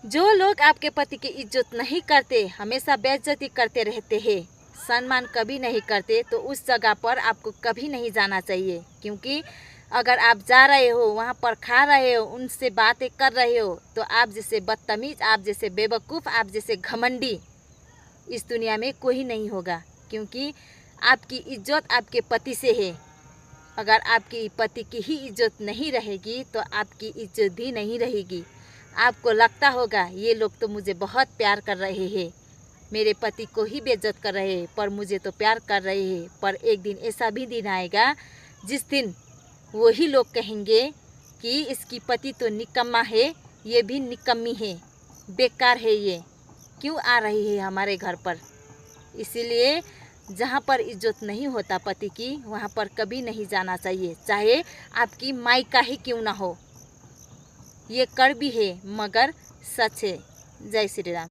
जो लोग आपके पति की इज्जत नहीं करते, हमेशा बेइज्जती करते रहते हैं, सम्मान कभी नहीं करते, तो उस जगह पर आपको कभी नहीं जाना चाहिए। क्योंकि अगर आप जा रहे हो, वहाँ पर खा रहे हो, उनसे बातें कर रहे हो, तो आप जैसे बदतमीज़, आप जैसे बेवकूफ़, आप जैसे घमंडी इस दुनिया में कोई नहीं होगा। क्योंकि आपकी इज्जत आपके पति से है। अगर आपकी पति की ही इज्जत नहीं रहेगी तो आपकी इज्जत भी नहीं रहेगी। आपको लगता होगा ये लोग तो मुझे बहुत प्यार कर रहे हैं, मेरे पति को ही बेइज्जत कर रहे हैं, पर मुझे तो प्यार कर रहे हैं। पर एक दिन ऐसा भी दिन आएगा जिस दिन वही लोग कहेंगे कि इसकी पति तो निकम्मा है, ये भी निकम्मी है, बेकार है, ये क्यों आ रही है हमारे घर पर। इसीलिए जहाँ पर इज्जत नहीं होता पति की, वहाँ पर कभी नहीं जाना चाहिए, चाहे आपकी माई का ही क्यों ना हो। ये कड़वी है मगर सच है। जय श्री राम।